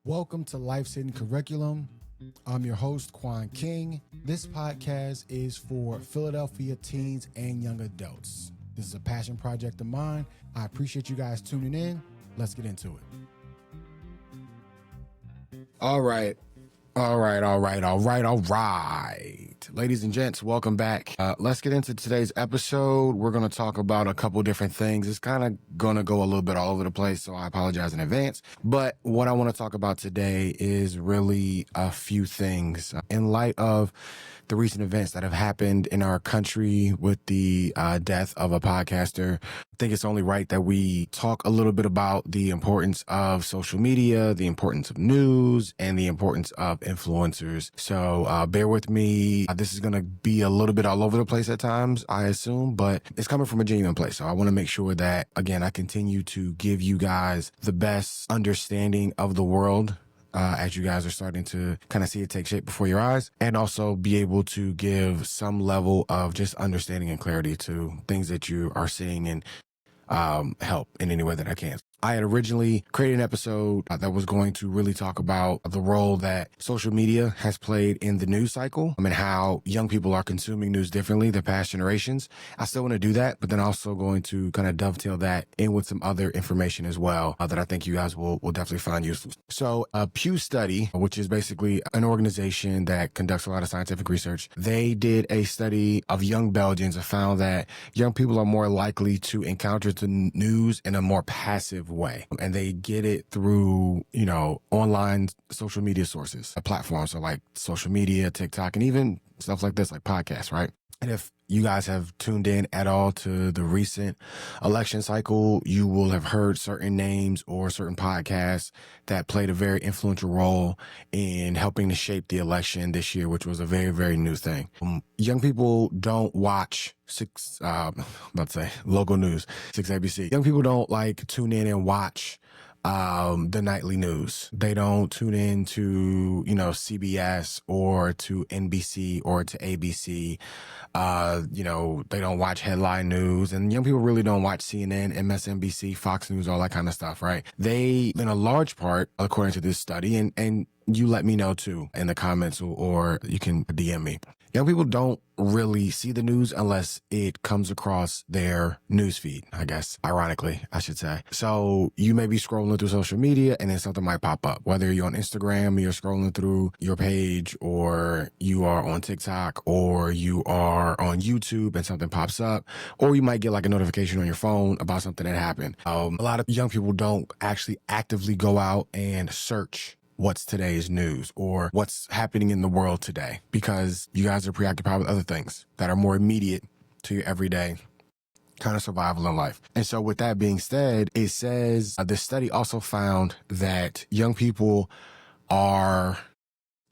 Welcome to Life's Hidden Curriculum. I'm your host, Quan King. This podcast is for Philadelphia teens and young adults. This is a passion project of mine. I appreciate you guys tuning in. Let's get into it. All right. Ladies and gents, welcome back. Let's get into today's episode. We're going to talk about a couple different things. It's kind of going to go a little bit all over the place, so I apologize in advance. But what I want to talk about today is really a few things. In light of the recent events that have happened in our country with the death of a podcaster, I think it's only right that we talk a little bit about the importance of social media, the importance of news, and the importance of influencers. So bear with me. This is going to be a little bit all over the place at times, I assume, but it's coming from a genuine place. So I want to make sure that, again, I continue to give you guys the best understanding of the world as you guys are starting to kind of see it take shape before your eyes, and also be able to give some level of just understanding and clarity to things that you are seeing and help in any way that I can. I had originally created an episode that was going to really talk about the role that social media has played in the news cycle and how young people are consuming news differently than past generations. I still want to do that, but then also going to kind of dovetail that in with some other information as well that I think you guys will definitely find useful. So a Pew study, which is basically an organization that conducts a lot of scientific research, they did a study of young Belgians and found that young people are more likely to encounter the news in a more passive way, and they get it through online social media sources, platforms, so like social media, TikTok, and even stuff like this, like podcasts, right? And if you guys have tuned in at all to the recent election cycle, you will have heard certain names or certain podcasts that played a very influential role in helping to shape the election this year, which was a very, very new thing. Young people don't watch local news, 6 ABC. Young people don't like tune in and watch the nightly news. They don't tune in to, CBS or to NBC or to ABC. They don't watch headline news, and young people really don't watch CNN, MSNBC, Fox News, all that kind of stuff, right? They, in a large part, according to this study, and you let me know too in the comments or you can DM me. Young people don't really see the news unless it comes across their news feed, I guess, ironically, I should say. So you may be scrolling through social media and then something might pop up, whether you're on Instagram, you're scrolling through your page, or you are on TikTok, or you are on YouTube and something pops up, or you might get like a notification on your phone about something that happened. A lot of young people don't actually actively go out and search what's today's news or what's happening in the world today, because you guys are preoccupied with other things that are more immediate to your everyday kind of survival in life. And so with that being said, it says this study also found that young people are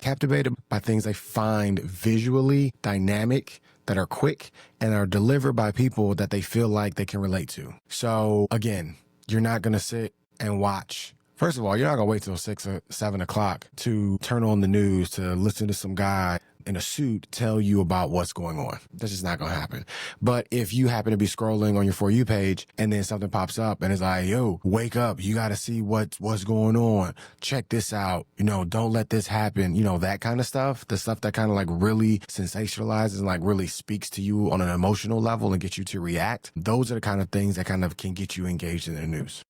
captivated by things they find visually dynamic, that are quick, and are delivered by people that they feel like they can relate to. So again, you're not going to sit and watch. First of all, you're not going to wait till 6 or 7 o'clock to turn on the news to listen to some guy in a suit tell you about what's going on. That's just not going to happen. But if you happen to be scrolling on your For You page and then something pops up and it's like, yo, wake up, you got to see what's going on. Check this out. Don't let this happen. That kind of stuff, the stuff that kind of like really sensationalizes and like really speaks to you on an emotional level and gets you to react. Those are the kind of things that kind of can get you engaged in the news.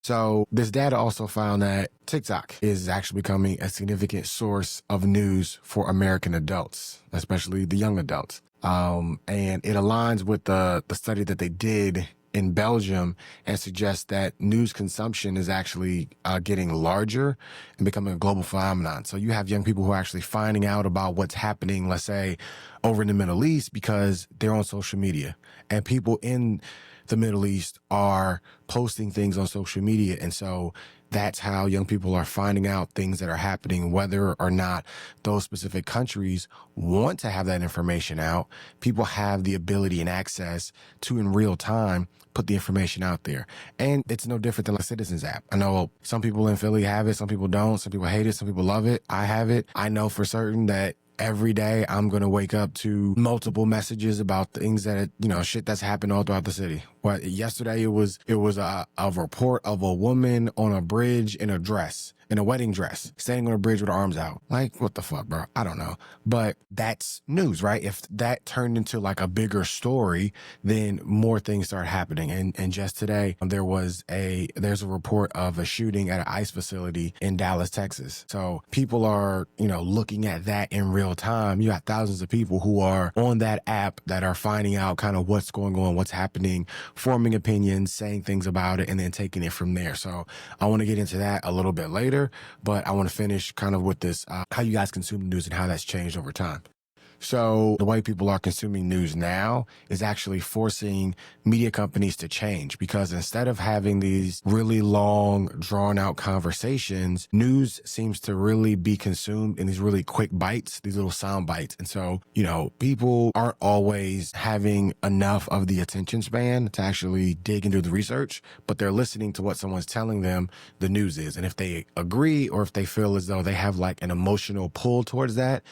So this data also found that TikTok is actually becoming a significant source of news for American adults, especially the young adults. And it aligns with the study that they did in Belgium and suggests that news consumption is actually getting larger and becoming a global phenomenon. So you have young people who are actually finding out about what's happening, let's say, over in the Middle East because they're on social media, and people in the Middle East are posting things on social media. And so that's how young people are finding out things that are happening, whether or not those specific countries want to have that information out. People have the ability and access to, in real time, put the information out there. And it's no different than a Citizens app. I know some people in Philly have it, some people don't, some people hate it, some people love it. I have it. I know for certain that every day I'm going to wake up to multiple messages about things that, shit that's happened all throughout the city. Yesterday it was a report of a woman on a bridge in a dress. in a wedding dress, standing on a bridge with her arms out. Like, what the fuck, bro? I don't know. But that's news, right? If that turned into like a bigger story, then more things start happening. And just today, there's a report of a shooting at an ICE facility in Dallas, Texas. So people are, looking at that in real time. You got thousands of people who are on that app that are finding out kind of what's going on, what's happening, forming opinions, saying things about it, and then taking it from there. So I want to get into that a little bit later, but I want to finish kind of with this, how you guys consume news and how that's changed over time. So the way people are consuming news now is actually forcing media companies to change, because instead of having these really long, drawn out conversations, news seems to really be consumed in these really quick bites, these little sound bites. And so, people aren't always having enough of the attention span to actually dig into the research, but they're listening to what someone's telling them the news is. And if they agree, or if they feel as though they have like an emotional pull towards that,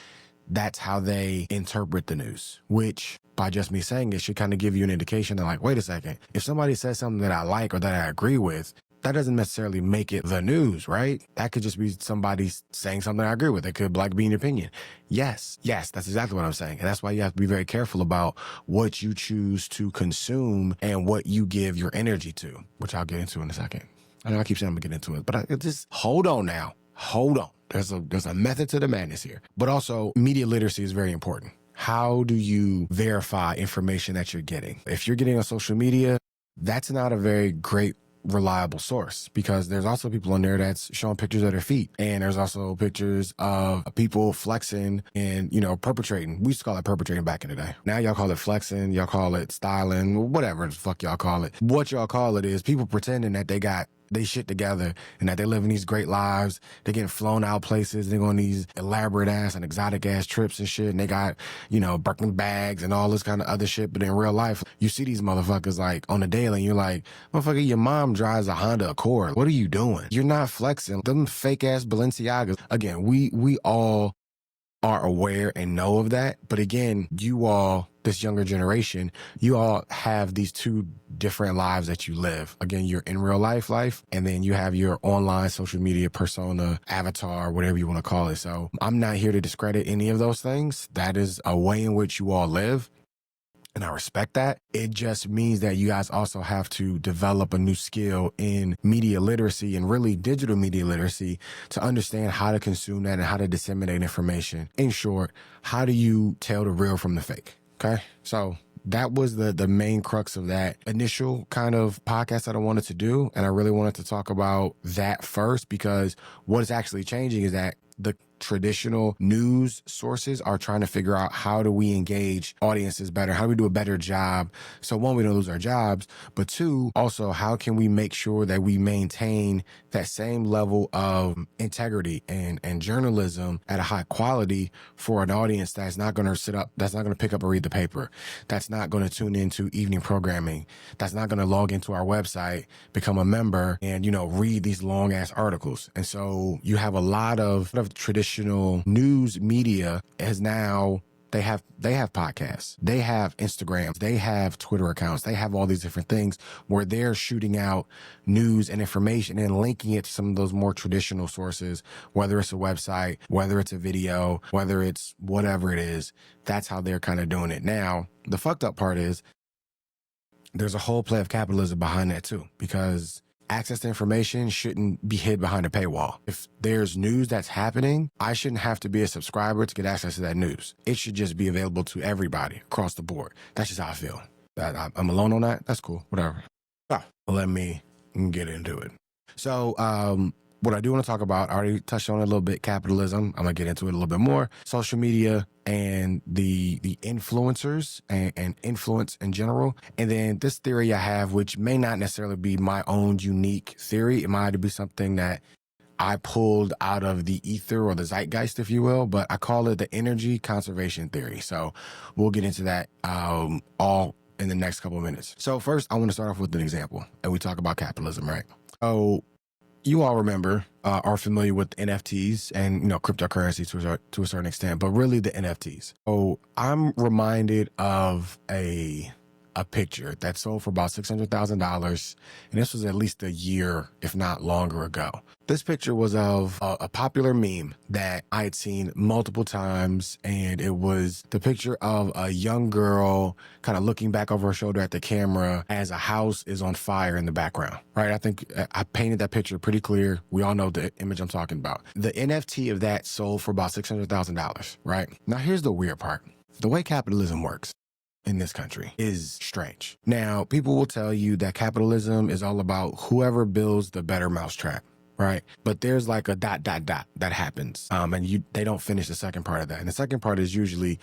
that's how they interpret the news, which by just me saying it should kind of give you an indication that, like, wait a second, if somebody says something that I like or that I agree with, that doesn't necessarily make it the news, right? That could just be somebody saying something I agree with. It could be an opinion. Yes, that's exactly what I'm saying. And that's why you have to be very careful about what you choose to consume and what you give your energy to, which I'll get into in a second. I know I keep saying I'm gonna get into it, but just hold on now. Hold on. There's a method to the madness here. But also, media literacy is very important. How do you verify information that you're getting? If you're getting on social media, that's not a very great, reliable source, because there's also people on there that's showing pictures of their feet. And there's also pictures of people flexing and, perpetrating. We used to call it perpetrating back in the day. Now y'all call it flexing, y'all call it styling, whatever the fuck y'all call it. What y'all call it is people pretending that they got they shit together and that they living these great lives. They're getting flown out places. They're on these elaborate ass and exotic ass trips and shit. And they got, Birkin bags and all this kind of other shit. But in real life, you see these motherfuckers like on the daily and you're like, motherfucker, your mom drives a Honda Accord. What are you doing? You're not flexing. Them fake ass Balenciagas. Again, we all are aware and know of that. But again, you all, this younger generation, you all have these two different lives that you live. Again, you're in real life, and then you have your online social media persona, avatar, whatever you want to call it. So I'm not here to discredit any of those things. That is a way in which you all live. And I respect that. It just means that you guys also have to develop a new skill in media literacy and really digital media literacy to understand how to consume that and how to disseminate information. In short, how do you tell the real from the fake? Okay. So that was the main crux of that initial kind of podcast that I wanted to do. And I really wanted to talk about that first, because what is actually changing is that the traditional news sources are trying to figure out, how do we engage audiences better? How do we do a better job? So one, we don't lose our jobs, but two, also, how can we make sure that we maintain that same level of integrity and journalism at a high quality for an audience that's not going to sit up, that's not going to pick up and read the paper, that's not going to tune into evening programming, that's not going to log into our website, become a member, and, read these long ass articles. And so you have a lot of traditional news media has now, they have podcasts, they have Instagrams, they have Twitter accounts, they have all these different things where they're shooting out news and information and linking it to some of those more traditional sources, whether it's a website, whether it's a video, whether it's whatever it is. That's how they're kind of doing it. Now, the fucked up part is there's a whole play of capitalism behind that too, because access to information shouldn't be hid behind a paywall. If there's news that's happening, I shouldn't have to be a subscriber to get access to that news. It should just be available to everybody across the board. That's just how I feel. I'm alone on that. That's cool. Whatever. Let me get into it. So, what I do want to talk about, I already touched on it a little bit, capitalism. I'm going to get into it a little bit more. Social media and the influencers and influence in general. And then this theory I have, which may not necessarily be my own unique theory. It might be something that I pulled out of the ether or the zeitgeist, if you will, but I call it the energy conservation theory. So we'll get into that all in the next couple of minutes. So first, I want to start off with an example, and we talk about capitalism, right? So you all remember, are familiar with NFTs and, cryptocurrency to a certain extent, but really the NFTs. So I'm reminded of a a picture that sold for about $600,000. And this was at least a year, if not longer ago. This picture was of a popular meme that I had seen multiple times. And it was the picture of a young girl kind of looking back over her shoulder at the camera as a house is on fire in the background, right? I think I painted that picture pretty clear. We all know the image I'm talking about. The NFT of that sold for about $600,000, right? Now, here's the weird part. The way capitalism works in this country is strange. Now, people will tell you that capitalism is all about whoever builds the better mousetrap, right? But there's like a ... that happens. And they don't finish the second part of that. And the second part is usually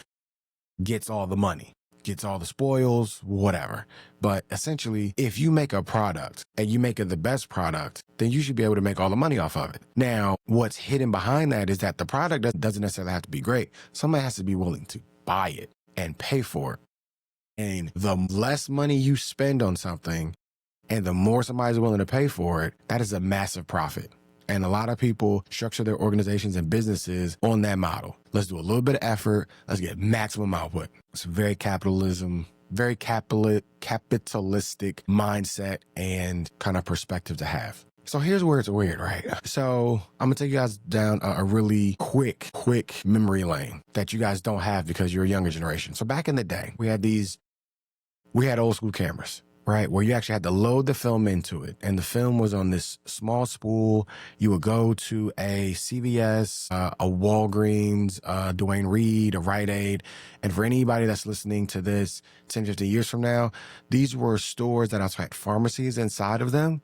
gets all the money, gets all the spoils, whatever. But essentially, if you make a product and you make it the best product, then you should be able to make all the money off of it. Now, what's hidden behind that is that the product doesn't necessarily have to be great. Somebody has to be willing to buy it and pay for it. And the less money you spend on something and the more somebody's willing to pay for it, that is a massive profit. And a lot of people structure their organizations and businesses on that model. Let's do a little bit of effort. Let's get maximum output. It's very capitalistic mindset and kind of perspective to have. So here's where it's weird, right? So I'm gonna take you guys down a really quick memory lane that you guys don't have because you're a younger generation. So back in the day, we had old school cameras, right? Where you actually had to load the film into it. And the film was on this small spool. You would go to a CVS, a Walgreens, Duane Reade, a Rite Aid. And for anybody that's listening to this 10, 15 years from now, these were stores that also had pharmacies inside of them.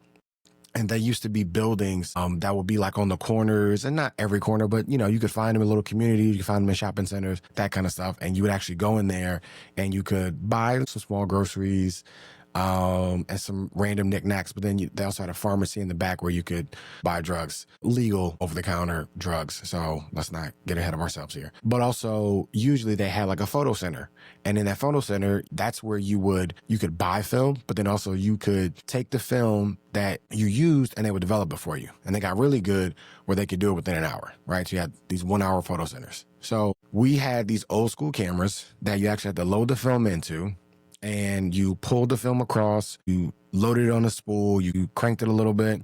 And they used to be buildings that would be like on the corners, and not every corner, but you could find them in little communities, you could find them in shopping centers, that kind of stuff. And you would actually go in there and you could buy some small groceries and some random knickknacks. But then they also had a pharmacy in the back where you could buy drugs, legal over-the-counter drugs. So let's not get ahead of ourselves here. But also, usually they had like a photo center. And in that photo center, that's where you could buy film, but then also you could take the film that you used and they would develop it for you. And they got really good where they could do it within an hour, right? So you had these 1 hour photo centers. So we had these old school cameras that you actually had to load the film into. And you pulled the film across, you loaded it on a spool, you cranked it a little bit,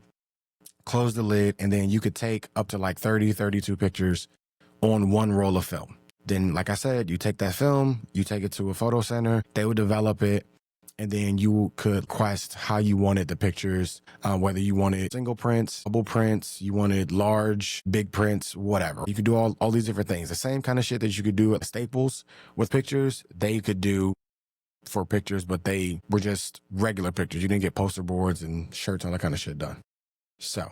closed the lid, and then you could take up to like 30, 32 pictures on one roll of film. Then, like I said, you take that film, you take it to a photo center, they would develop it, and then you could request how you wanted the pictures, whether you wanted single prints, double prints, you wanted large, big prints, whatever. You could do all these different things. The same kind of shit that you could do at Staples with pictures, they could do for pictures, but they were just regular pictures. You didn't get poster boards and shirts, all that kind of shit done. So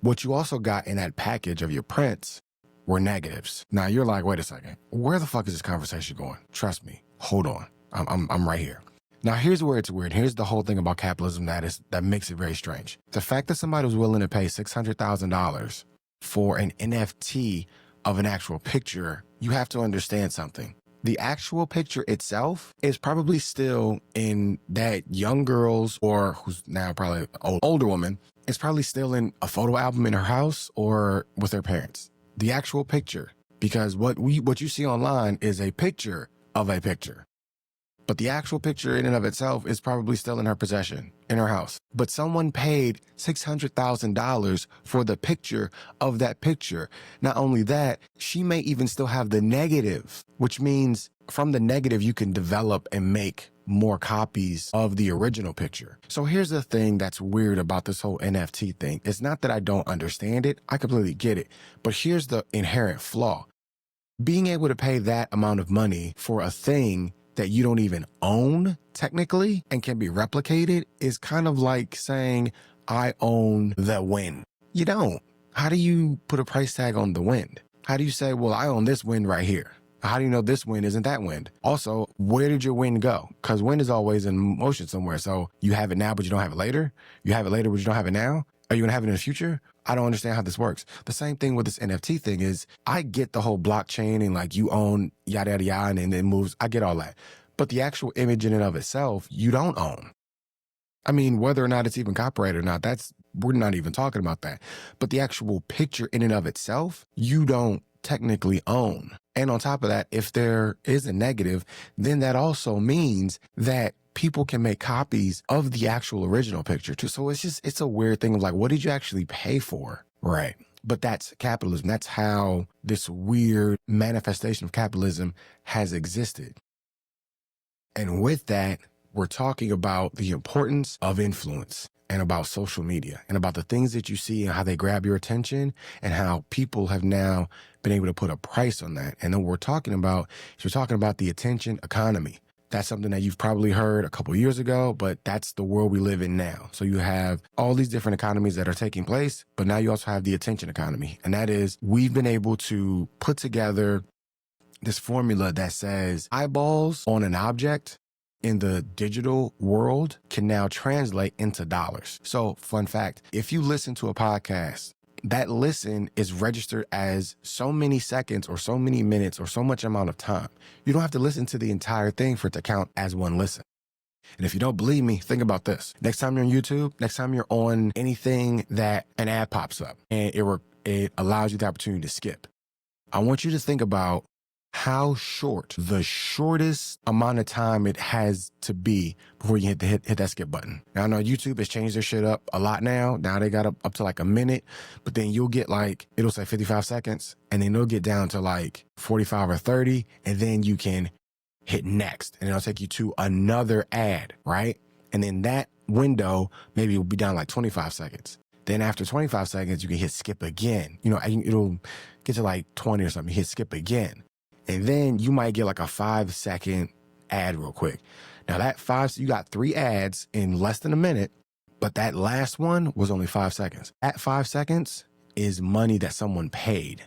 what you also got in that package of your prints were negatives. Now you're like, wait a second, where the fuck is this conversation going? Trust me, hold on. I'm right here. Now here's where it's weird. Here's the whole thing about capitalism that makes it very strange. The fact that somebody was willing to pay $600,000 for an NFT of an actual picture, you have to understand something. The actual picture itself is probably still in that young girl's, or who's now probably an older woman, is probably still in a photo album in her house or with her parents. The actual picture, because what you see online is a picture of a picture. But the actual picture in and of itself is probably still in her possession, in her house. But someone paid $600,000 for the picture of that picture. Not only that, she may even still have the negative, which means from the negative, you can develop and make more copies of the original picture. So here's the thing that's weird about this whole NFT thing. It's not that I don't understand it. I completely get it. But here's the inherent flaw. Being able to pay that amount of money for a thing that you don't even own technically and can be replicated is kind of like saying, I own the wind. You don't. How do you put a price tag on the wind? How do you say, well, I own this wind right here? How do you know this wind isn't that wind? Also, where did your wind go? Because wind is always in motion somewhere. So you have it now, but you don't have it later. You have it later, but you don't have it now. Are you going to have it in the future? I don't understand how this works. The same thing with this NFT thing is, I get the whole blockchain and like you own yada, yada, yada, and it moves. I get all that. But the actual image in and of itself, you don't own. I mean, whether or not it's even copyrighted or not, we're not even talking about that. But the actual picture in and of itself, you don't technically own. And on top of that, if there is a negative, then that also means that people can make copies of the actual original picture too. So it's a weird thing of like, what did you actually pay for? Right. But that's capitalism. That's how this weird manifestation of capitalism has existed. And with that, we're talking about the importance of influence and about social media and about the things that you see and how they grab your attention and how people have now been able to put a price on that. And then we're talking about the attention economy. That's something that you've probably heard a couple years ago, but that's the world we live in now. So you have all these different economies that are taking place, but now you also have the attention economy. And that is, we've been able to put together this formula that says eyeballs on an object in the digital world can now translate into dollars. So fun fact, if you listen to a podcast, that listen is registered as so many seconds or so many minutes or so much amount of time. You don't have to listen to the entire thing for it to count as one listen. And if you don't believe me, think about this. Next time you're on YouTube, next time you're on anything that an ad pops up and it allows you the opportunity to skip, I want you to think about how short, the shortest amount of time it has to be before you hit that skip button. Now, I know YouTube has changed their shit up a lot now. Now they got up to like a minute, but then you'll get like, it'll say 55 seconds, and then it'll get down to like 45 or 30, and then you can hit next, and it'll take you to another ad, right? And then that window maybe will be down like 25 seconds. Then after 25 seconds, you can hit skip again. You know, it'll get to like 20 or something, hit skip again. And then you might get like a 5-second ad real quick. Now you got 3 ads in less than a minute, but that last one was only 5 seconds. That 5 seconds is money that someone paid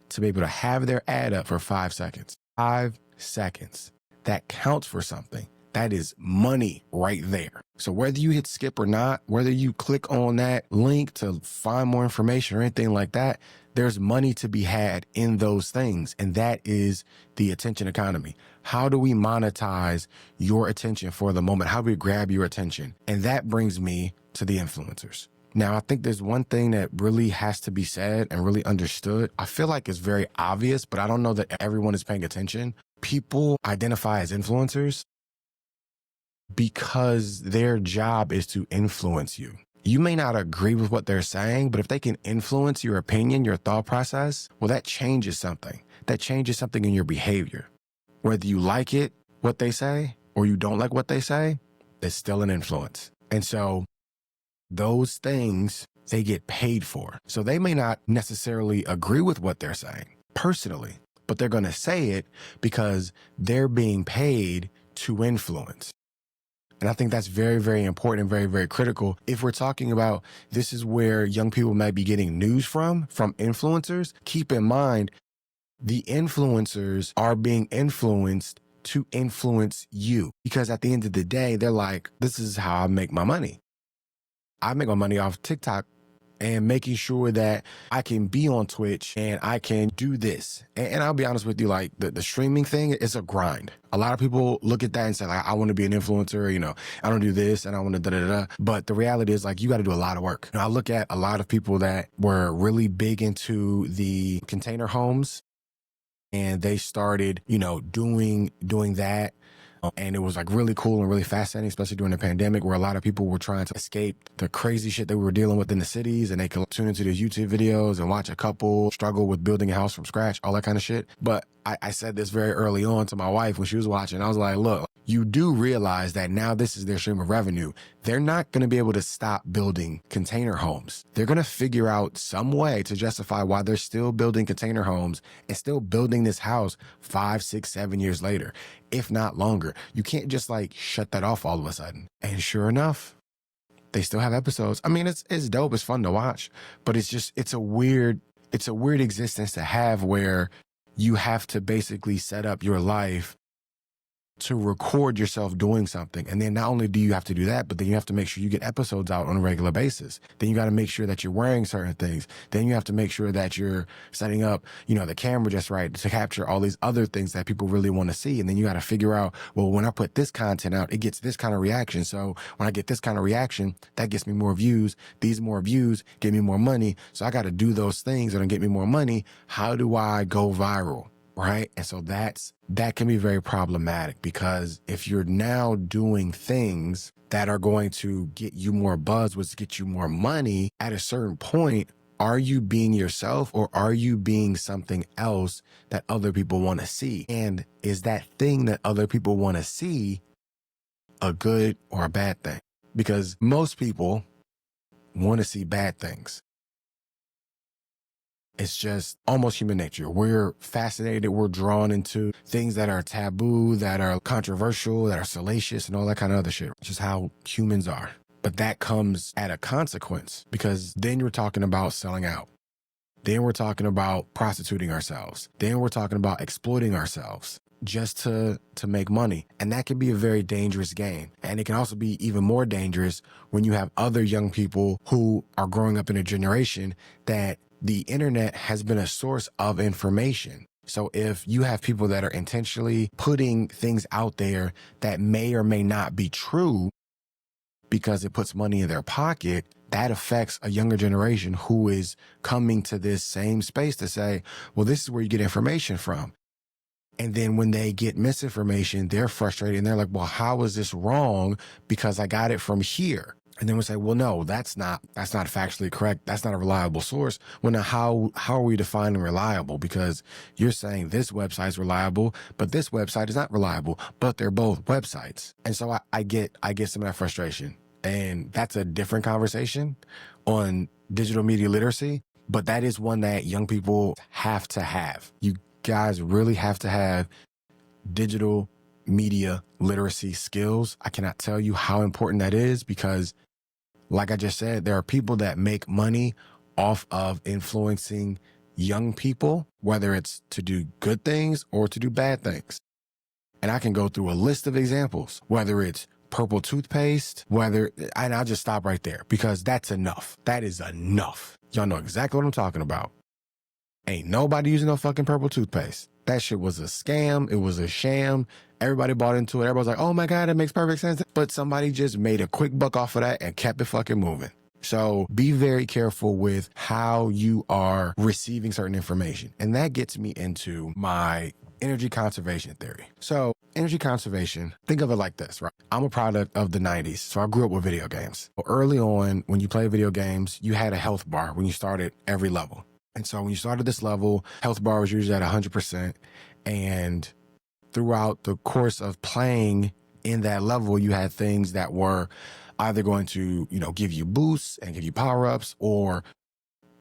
to be able to have their ad up for 5 seconds. 5 seconds. That counts for something. That is money right there. So whether you hit skip or not, whether you click on that link to find more information or anything like that, there's money to be had in those things. And that is the attention economy. How do we monetize your attention for the moment? How do we grab your attention? And that brings me to the influencers. Now, I think there's one thing that really has to be said and really understood. I feel like it's very obvious, but I don't know that everyone is paying attention. People identify as influencers because their job is to influence you. You may not agree with what they're saying, but if they can influence your opinion, your thought process, well, that changes something. That changes something in your behavior. Whether you like it, what they say, or you don't like what they say, it's still an influence. And so those things, they get paid for. So they may not necessarily agree with what they're saying personally, but they're going to say it because they're being paid to influence. And I think that's very, very important and very, very critical. If we're talking about this is where young people might be getting news from influencers, keep in mind, the influencers are being influenced to influence you. Because at the end of the day, they're like, this is how I make my money. I make my money off TikTok and making sure that I can be on Twitch and I can do this. And I'll be honest with you, like the streaming thing is a grind. A lot of people look at that and say, like, I want to be an influencer, you know, I don't do this and I want to da-da-da. But the reality is, like, you got to do a lot of work. You know, I look at a lot of people that were really big into the container homes and they started, you know, doing that. And it was like really cool and really fascinating, especially during the pandemic where a lot of people were trying to escape the crazy shit that we were dealing with in the cities, and they could tune into these YouTube videos and watch a couple struggle with building a house from scratch, all that kind of shit. But I said this very early on to my wife when she was watching. I was like, look, you do realize that now this is their stream of revenue. They're not going to be able to stop building container homes. They're going to figure out some way to justify why they're still building container homes and still building this house 5, 6, 7 years later, if not longer. You can't just like shut that off all of a sudden. And sure enough, they still have episodes. I mean, it's dope. It's fun to watch, but it's a weird existence to have where you have to basically set up your life to record yourself doing something. And then not only do you have to do that, but then you have to make sure you get episodes out on a regular basis. Then you got to make sure that you're wearing certain things. Then you have to make sure that you're setting up, the camera just right to capture all these other things that people really want to see. And then you got to figure out, well, when I put this content out, it gets this kind of reaction. So when I get this kind of reaction, that gets me more views. These more views get me more money. So I got to do those things that will get me more money. How do I go viral? Right. And so that can be very problematic, because if you're now doing things that are going to get you more buzz, which get you more money, at a certain point, are you being yourself, or are you being something else that other people want to see? And is that thing that other people want to see a good or a bad thing? Because most people want to see bad things. It's just almost human nature. We're fascinated. We're drawn into things that are taboo, that are controversial, that are salacious, and all that kind of other shit. It's just how humans are. But that comes at a consequence, because then you're talking about selling out. Then we're talking about prostituting ourselves. Then we're talking about exploiting ourselves just to make money. And that can be a very dangerous game. And it can also be even more dangerous when you have other young people who are growing up in a generation that the internet has been a source of information. So if you have people that are intentionally putting things out there that may or may not be true because it puts money in their pocket, that affects a younger generation who is coming to this same space to say, well, this is where you get information from. And then when they get misinformation, they're frustrated and they're like, well, how is this wrong? Because I got it from here. And then we say, well, no, that's not factually correct. That's not a reliable source. Well, now how are we defining reliable? Because you're saying this website is reliable, but this website is not reliable, but they're both websites. And so I get some of that frustration. And that's a different conversation on digital media literacy, but that is one that young people have to have. You guys really have to have digital media literacy skills. I cannot tell you how important that is, because like I just said, there are people that make money off of influencing young people, whether it's to do good things or to do bad things. And I can go through a list of examples, whether it's purple toothpaste, and I'll just stop right there, because that's enough. That is enough. Y'all know exactly what I'm talking about. Ain't nobody using no fucking purple toothpaste. That shit was a scam. It was a sham. Everybody bought into it. Everybody's like, oh my God, it makes perfect sense. But somebody just made a quick buck off of that and kept it fucking moving. So be very careful with how you are receiving certain information. And that gets me into my energy conservation theory. So energy conservation, think of it like this, right? I'm a product of the 90s. So I grew up with video games. Well, early on, when you play video games, you had a health bar when you started every level. And so when you started this level, health bar was usually at 100%. And throughout the course of playing in that level, you had things that were either going to, give you boosts and give you power-ups or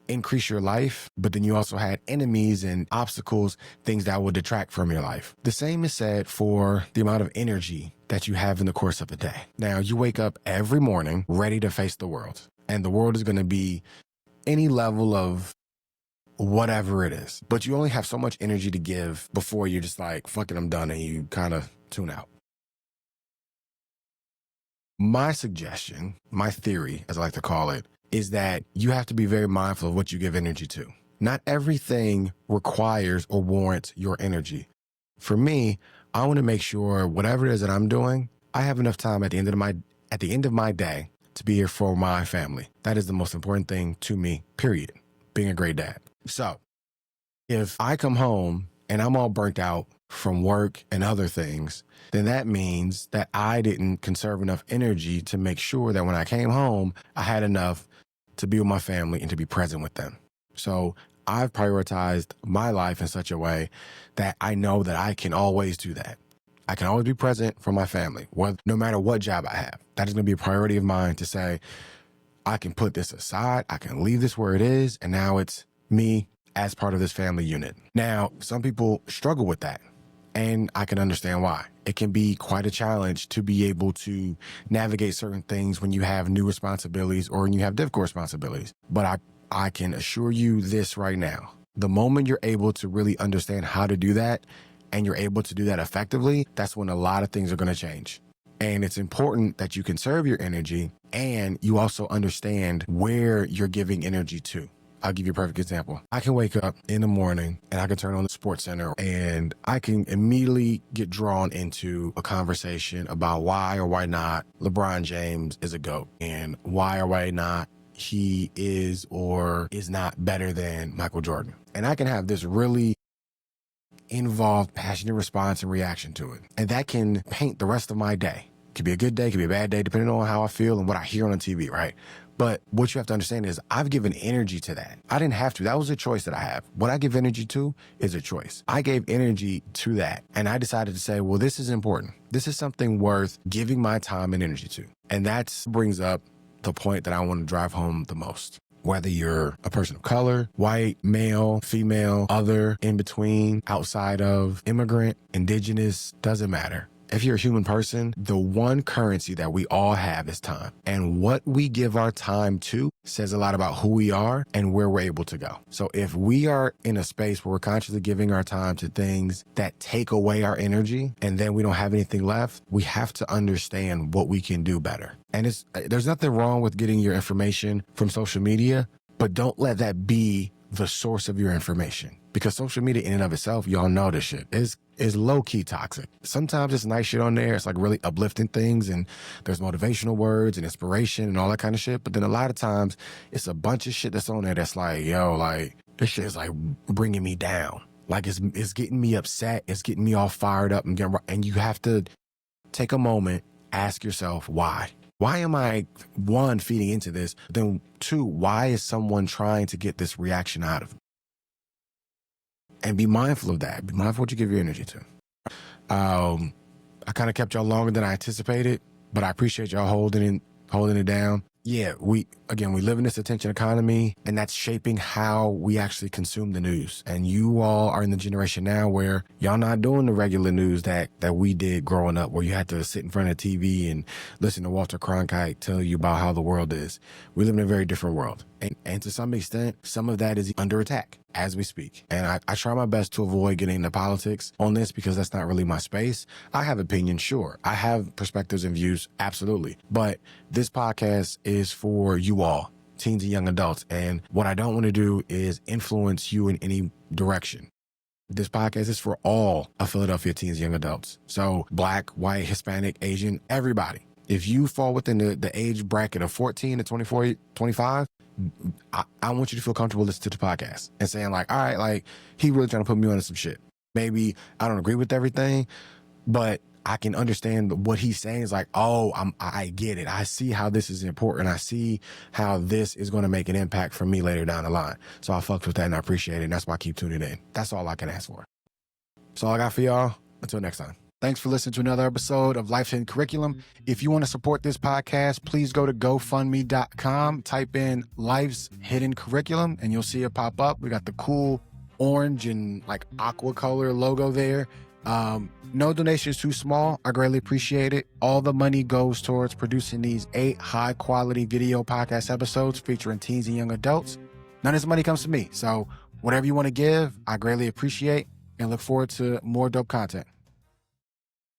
increase your life. But then you also had enemies and obstacles, things that would detract from your life. The same is said for the amount of energy that you have in the course of the day. Now, you wake up every morning ready to face the world. And the world is going to be any level of whatever it is, but you only have so much energy to give before you're just like, fuck it, I'm done, and you kind of tune out. My suggestion, my theory, as I like to call it, is that you have to be very mindful of what you give energy to. Not everything requires or warrants your energy. For me, I want to make sure whatever it is that I'm doing, I have enough time at the end of my day to be here for my family. That is the most important thing to me, period. Being a great dad. So if I come home and I'm all burnt out from work and other things, then that means that I didn't conserve enough energy to make sure that when I came home, I had enough to be with my family and to be present with them. So I've prioritized my life in such a way that I know that I can always do that. I can always be present for my family, no matter what job I have. That is going to be a priority of mine to say, I can put this aside, I can leave this where it is, and now it's me as part of this family unit. Now, some people struggle with that, and I can understand why. It can be quite a challenge to be able to navigate certain things when you have new responsibilities or when you have difficult responsibilities. But I can assure you this right now. The moment you're able to really understand how to do that and you're able to do that effectively, that's when a lot of things are going to change. And it's important that you conserve your energy and you also understand where you're giving energy to. I'll give you a perfect example. I can wake up in the morning and I can turn on the Sports Center and I can immediately get drawn into a conversation about why or why not LeBron James is a GOAT and why or why not he is or is not better than Michael Jordan. And I can have this really involved, passionate response and reaction to it. And that can paint the rest of my day. It could be a good day, it could be a bad day, depending on how I feel and what I hear on the TV, right? But what you have to understand is I've given energy to that. I didn't have to. That was a choice that I have. What I give energy to is a choice. I gave energy to that. And I decided to say, well, this is important. This is something worth giving my time and energy to. And that brings up the point that I want to drive home the most. Whether you're a person of color, white, male, female, other, in between, outside of, immigrant, indigenous, doesn't matter. If you're a human person, the one currency that we all have is time. And what we give our time to says a lot about who we are and where we're able to go. So if we are in a space where we're consciously giving our time to things that take away our energy and then we don't have anything left, we have to understand what we can do better. And there's nothing wrong with getting your information from social media, but don't let that be the source of your information. Because social media in and of itself, y'all know this shit, is low-key toxic. Sometimes it's nice shit on there. It's like really uplifting things and there's motivational words and inspiration and all that kind of shit. But then a lot of times it's a bunch of shit that's on there that's like, yo, like this shit is like bringing me down. Like it's getting me upset. It's getting me all fired up and you have to take a moment, ask yourself why. Why am I, one, feeding into this? Then two, why is someone trying to get this reaction out of me? And be mindful of that. Be mindful what you give your energy to. I kind of kept y'all longer than I anticipated, but I appreciate y'all holding it down. Yeah, we live in this attention economy, and that's shaping how we actually consume the news. And you all are in the generation now where y'all not doing the regular news that we did growing up, where you had to sit in front of the TV and listen to Walter Cronkite tell you about how the world is. We live in a very different world. And to some extent, some of that is under attack as we speak. And I try my best to avoid getting into politics on this because that's not really my space. I have opinions, sure. I have perspectives and views, absolutely. But this podcast is for you all, teens and young adults. And what I don't want to do is influence you in any direction. This podcast is for all of Philadelphia teens and young adults. So Black, white, Hispanic, Asian, everybody. If you fall within the age bracket of 14 to 24, 25, I want you to feel comfortable listening to the podcast and saying like, all right, like he really trying to put me on some shit. Maybe I don't agree with everything, but I can understand what he's saying is like, oh, I get it. I see how this is important. I see how this is going to make an impact for me later down the line. So I fucked with that and I appreciate it. And that's why I keep tuning in. That's all I can ask for. That's all I got for y'all. Until next time. Thanks for listening to another episode of Life's Hidden Curriculum. If you want to support this podcast, please go to GoFundMe.com, type in Life's Hidden Curriculum, and you'll see it pop up. We got the cool orange and like aqua color logo there. No donation is too small. I greatly appreciate it. All the money goes towards producing these 8 high-quality video podcast episodes featuring teens and young adults. None of this money comes to me. So whatever you want to give, I greatly appreciate and look forward to more dope content.